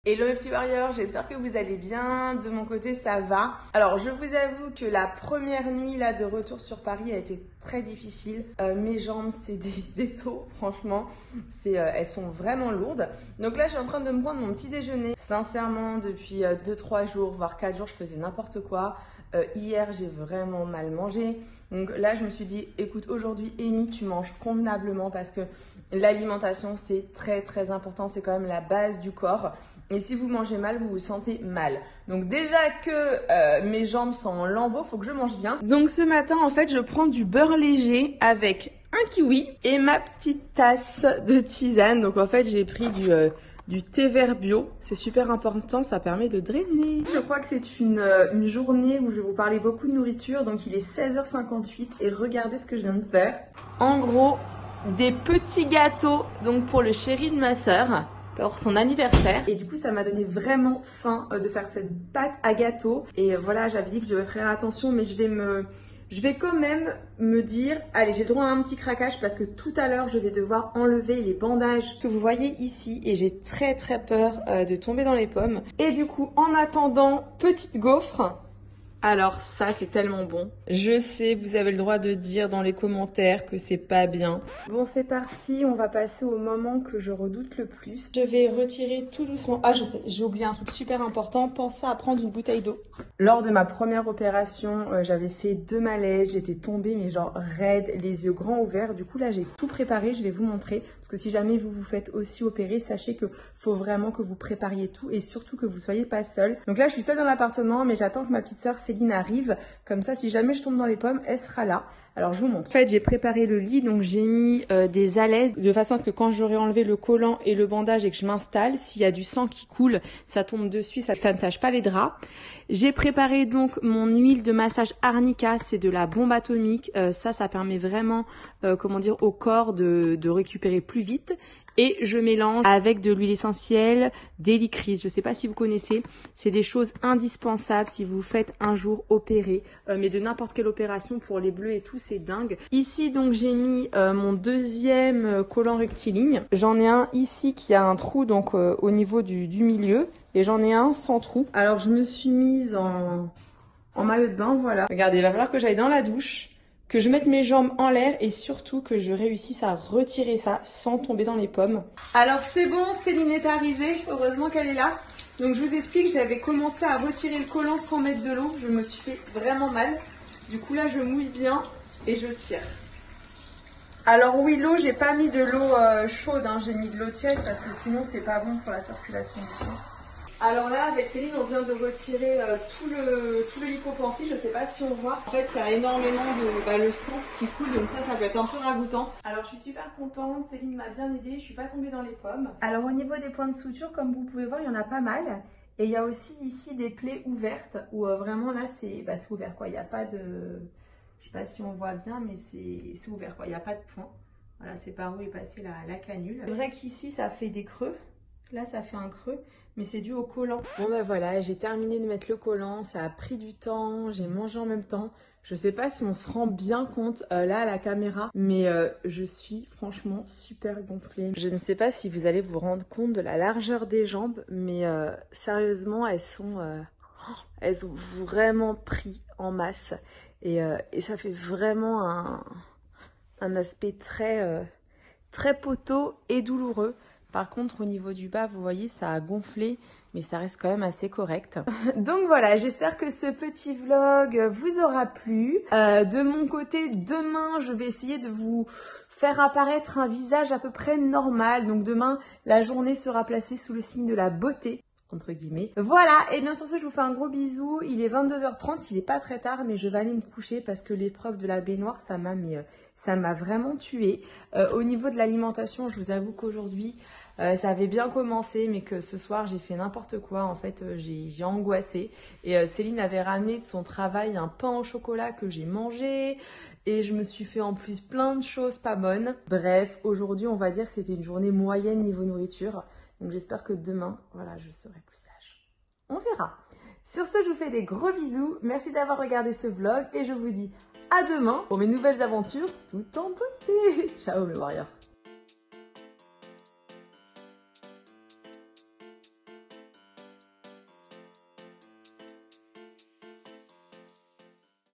Hello mes petits warriors, j'espère que vous allez bien. De mon côté, ça va. Alors, je vous avoue que la première nuit là de retour sur Paris a été très difficile. Mes jambes, c'est des étaux, franchement. Elles sont vraiment lourdes. Donc là, je suis en train de me prendre mon petit déjeuner. Sincèrement, depuis 2-3 jours, voire 4 jours, je faisais n'importe quoi. Hier, j'ai vraiment mal mangé. Donc là, je me suis dit, écoute, aujourd'hui, Amy, tu manges convenablement parce que l'alimentation, c'est très, très important. C'est quand même la base du corps. Et si vous mangez mal, vous vous sentez mal. Donc déjà que mes jambes sont en lambeaux, faut que je mange bien. Donc ce matin, en fait, je prends du beurre léger avec un kiwi et ma petite tasse de tisane. Donc en fait, j'ai pris du thé vert bio. C'est super important, ça permet de drainer. Je crois que c'est une journée où je vais vous parler beaucoup de nourriture. Donc il est 16h58 et regardez ce que je viens de faire. En gros, des petits gâteaux donc pour le chéri de ma sœur. Pour son anniversaire. Et du coup, ça m'a donné vraiment faim de faire cette pâte à gâteau. Et voilà, j'avais dit que je devais faire attention, mais je vais quand même me dire, allez, j'ai le droit à un petit craquage parce que tout à l'heure, je vais devoir enlever les bandages que vous voyez ici. Et j'ai très très peur de tomber dans les pommes. Et du coup, en attendant, petite gaufre. Alors ça, c'est tellement bon. Je sais, vous avez le droit de dire dans les commentaires que c'est pas bien. Bon, c'est parti. On va passer au moment que je redoute le plus. Je vais retirer tout doucement. Ah, je sais, j'ai oublié un truc super important. Pensez à prendre une bouteille d'eau. Lors de ma première opération, j'avais fait 2 malaises. J'étais tombée, mais genre raide, les yeux grands ouverts. Du coup, là, j'ai tout préparé. Je vais vous montrer. Parce que si jamais vous vous faites aussi opérer, sachez que faut vraiment que vous prépariez tout et surtout que vous soyez pas seul. Donc là, je suis seule dans l'appartement, mais j'attends que ma petite sœur Céline arrive. Comme ça, si jamais je tombe dans les pommes, elle sera là. Alors, je vous montre. En fait, j'ai préparé le lit, donc j'ai mis des alaises de façon à ce que quand j'aurai enlevé le collant et le bandage et que je m'installe, s'il y a du sang qui coule, ça tombe dessus, ça ne tache pas les draps. J'ai préparé donc mon huile de massage Arnica, c'est de la bombe atomique. Ça permet vraiment, au corps de récupérer plus vite. Et je mélange avec de l'huile essentielle d'hélicryse. Je ne sais pas si vous connaissez. C'est des choses indispensables si vous faites un jour opérer. Mais de n'importe quelle opération pour les bleus et tout, c'est dingue. Ici, donc, j'ai mis mon deuxième collant rectiligne. J'en ai un ici qui a un trou donc au niveau du milieu. Et j'en ai un sans trou. Alors, je me suis mise en maillot de bain, voilà. Regardez, il va falloir que j'aille dans la douche, que je mette mes jambes en l'air et surtout que je réussisse à retirer ça sans tomber dans les pommes. Alors c'est bon, Céline est arrivée, heureusement qu'elle est là. Donc je vous explique, j'avais commencé à retirer le collant sans mettre de l'eau, je me suis fait vraiment mal. Du coup là je mouille bien et je tire. Alors oui, l'eau, j'ai pas mis de l'eau chaude, hein. J'ai mis de l'eau tiède parce que sinon c'est pas bon pour la circulation du sang. Alors là, avec Céline, on vient de retirer tout le lipopanty. Je sais pas si on voit. En fait, il y a énormément de le sang qui coule, donc ça peut être un peu ragoûtant. Alors, je suis super contente. Céline m'a bien aidée. Je suis pas tombée dans les pommes. Alors, au niveau des points de suture, comme vous pouvez voir, il y en a pas mal. Et il y a aussi ici des plaies ouvertes où vraiment là, c'est ouvert quoi. Il n'y a pas de... Je sais pas si on voit bien, mais c'est ouvert quoi. Il n'y a pas de point. Voilà, c'est par où est passée la canule. C'est vrai qu'ici, ça fait des creux. Là, ça fait un creux, mais c'est dû au collant. Bon, ben voilà, j'ai terminé de mettre le collant. Ça a pris du temps. J'ai mangé en même temps. Je sais pas si on se rend bien compte là à la caméra, mais je suis franchement super gonflée. Je ne sais pas si vous allez vous rendre compte de la largeur des jambes, mais sérieusement, elles ont vraiment pris en masse. Et ça fait vraiment un aspect très poteau et douloureux. Par contre, au niveau du bas, vous voyez, ça a gonflé, mais ça reste quand même assez correct. Donc voilà, j'espère que ce petit vlog vous aura plu. De mon côté, demain, je vais essayer de vous faire apparaître un visage à peu près normal. Donc demain, la journée sera placée sous le signe de la beauté, entre guillemets. Voilà, et bien sur ce, je vous fais un gros bisou. Il est 22h30, il est pas très tard, mais je vais aller me coucher parce que l'épreuve de la baignoire, ça m'a vraiment tuée. Au niveau de l'alimentation, je vous avoue qu'aujourd'hui, ça avait bien commencé, mais que ce soir, j'ai fait n'importe quoi. En fait, j'ai angoissé. Et Céline avait ramené de son travail un pain au chocolat que j'ai mangé. Et je me suis fait en plus plein de choses pas bonnes. Bref, aujourd'hui, on va dire que c'était une journée moyenne niveau nourriture. Donc j'espère que demain, voilà, je serai plus sage. On verra. Sur ce, je vous fais des gros bisous. Merci d'avoir regardé ce vlog et je vous dis à demain pour mes nouvelles aventures tout en beauté. Ciao mes warriors.